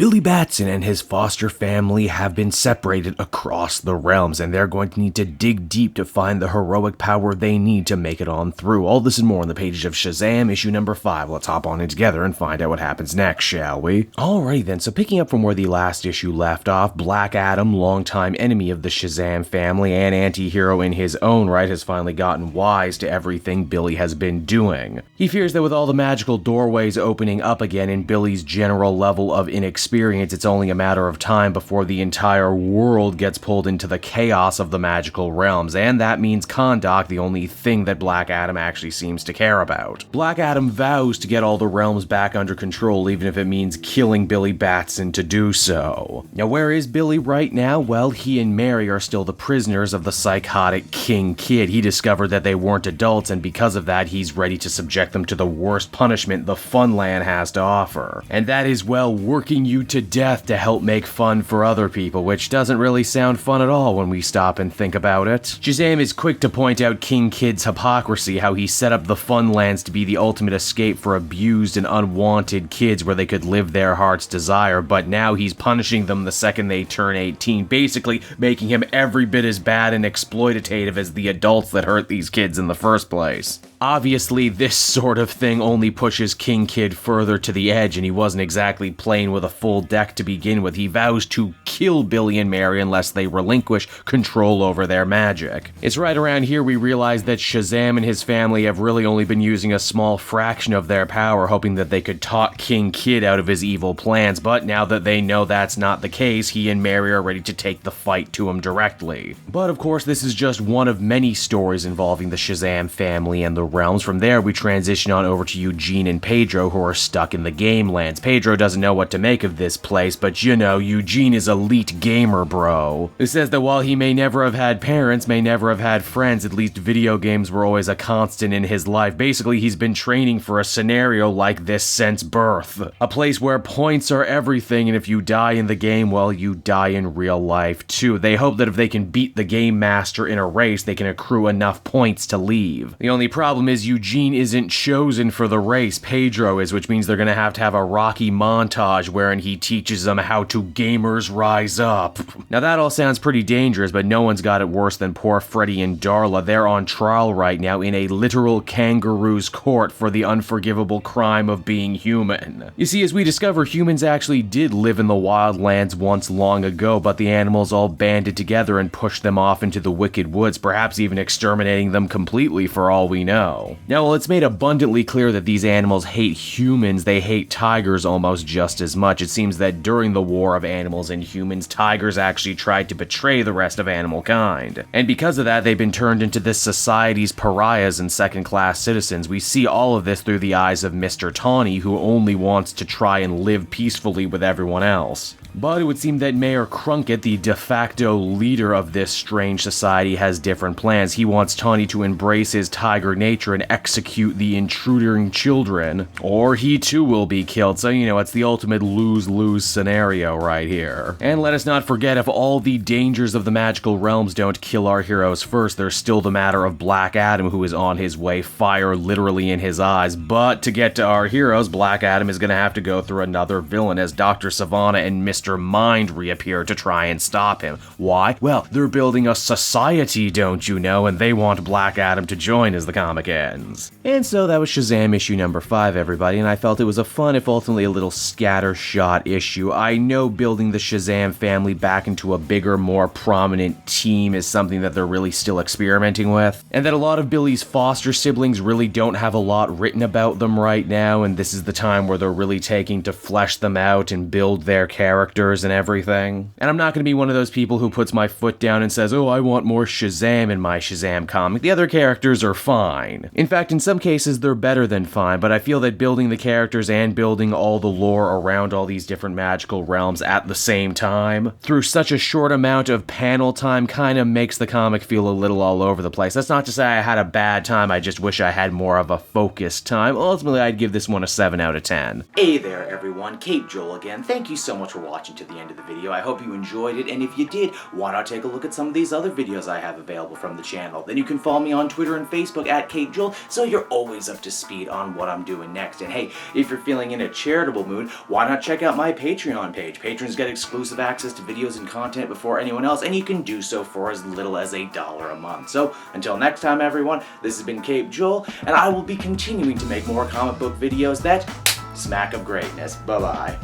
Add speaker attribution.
Speaker 1: Billy Batson and his foster family have been separated across the realms, and they're going to need to dig deep to find the heroic power they need to make it on through. All this and more on the pages of Shazam, issue number 5. Let's hop on in together and find out what happens next, shall we? Alrighty then, so picking up from where the last issue left off, Black Adam, longtime enemy of the Shazam family and anti-hero in his own right, has finally gotten wise to everything Billy has been doing. He fears that with all the magical doorways opening up again and Billy's general level of inexperience, it's only a matter of time before the entire world gets pulled into the chaos of the magical realms, and that means Kahndaq, the only thing that Black Adam actually seems to care about. Black Adam vows to get all the realms back under control, even if it means killing Billy Batson to do so. Now, where is Billy right now? Well, he and Mary are still the prisoners of the psychotic King Kid. He discovered that they weren't adults, and because of that, he's ready to subject them to the worst punishment the Funland has to offer. And that is, well, working you to death to help make fun for other people, which doesn't really sound fun at all when we stop and think about it. Shazam is quick to point out King Kid's hypocrisy, how he set up the Funlands to be the ultimate escape for abused and unwanted kids where they could live their heart's desire, but now he's punishing them the second they turn 18, basically making him every bit as bad and exploitative as the adults that hurt these kids in the first place. Obviously, this sort of thing only pushes King Kid further to the edge, and he wasn't exactly playing with a full deck to begin with. He vows to kill Billy and Mary unless they relinquish control over their magic. It's right around here we realize that Shazam and his family have really only been using a small fraction of their power, hoping that they could talk King Kid out of his evil plans, but now that they know that's not the case, he and Mary are ready to take the fight to him directly. But of course, this is just one of many stories involving the Shazam family and the realms. From there, we transition on over to Eugene and Pedro, who are stuck in the Gamelands. Pedro doesn't know what to make of this place, but you know, Eugene is elite gamer bro, who says that while he may never have had parents, may never have had friends, at least video games were always a constant in his life. Basically, he's been training for a scenario like this since birth. A place where points are everything, and if you die in the game, well, you die in real life too. They hope that if they can beat the Game Master in a race, they can accrue enough points to leave. The only problem is Eugene isn't chosen for the race, Pedro is, which means they're gonna have a Rocky montage wherein he teaches them how to gamers rise up. Now that all sounds pretty dangerous, but no one's got it worse than poor Freddy and Darla. They're on trial right now in a literal kangaroo's court for the unforgivable crime of being human. You see, as we discover, humans actually did live in the wildlands once long ago, but the animals all banded together and pushed them off into the wicked woods, perhaps even exterminating them completely for all we know. Now, while it's made abundantly clear that these animals hate humans, they hate tigers almost just as much. It seems that during the war of animals and humans, tigers actually tried to betray the rest of animal kind. And because of that, they've been turned into this society's pariahs and second-class citizens. We see all of this through the eyes of Mr.Tawny, who only wants to try and live peacefully with everyone else. But it would seem that Mayor Crunkett, the de facto leader of this strange society, has different plans. He wants Tawny to embrace his tiger nature and execute the intruding children, or he too will be killed. So, you know, it's the ultimate lose-lose scenario right here. And let us not forget, if all the dangers of the magical realms don't kill our heroes first, there's still the matter of Black Adam, who is on his way, fire literally in his eyes. But to get to our heroes, Black Adam is going to have to go through another villain, as Dr. Savannah and Mr.Mind reappear to try and stop him. Why? Well, they're building a society, don't you know, and they want Black Adam to join as the comic ends. And so that was Shazam issue number 5, everybody, and I felt it was a fun, if ultimately a little scattershot issue. I know building the Shazam family back into a bigger, more prominent team is something that they're really still experimenting with, and that a lot of Billy's foster siblings really don't have a lot written about them right now, and this is the time where they're really taking to flesh them out and build their characters and everything. And I'm not going to be one of those people who puts my foot down and says, oh, I want more Shazam in my Shazam comic. The other characters are fine. In fact, in some cases, they're better than fine, but I feel that building the characters and building all the lore around all these different magical realms at the same time, through such a short amount of panel time, kind of makes the comic feel a little all over the place. That's not to say I had a bad time, I just wish I had more of a focused time. Ultimately, I'd give this one a 7 out of 10.
Speaker 2: Hey there, everyone. Cape Joel again. Thank you so much for watching watching to the end of the video. I hope you enjoyed it, and if you did, why not take a look at some of these other videos I have available from the channel. Then you can follow me on Twitter and Facebook at CapeJoel, so you're always up to speed on what I'm doing next. And hey, if you're feeling in a charitable mood, why not check out my Patreon page? Patrons get exclusive access to videos and content before anyone else, and you can do so for as little as $1 a month. So, until next time everyone, this has been CapeJoel, and I will be continuing to make more comic book videos that smack of greatness. Bye-bye.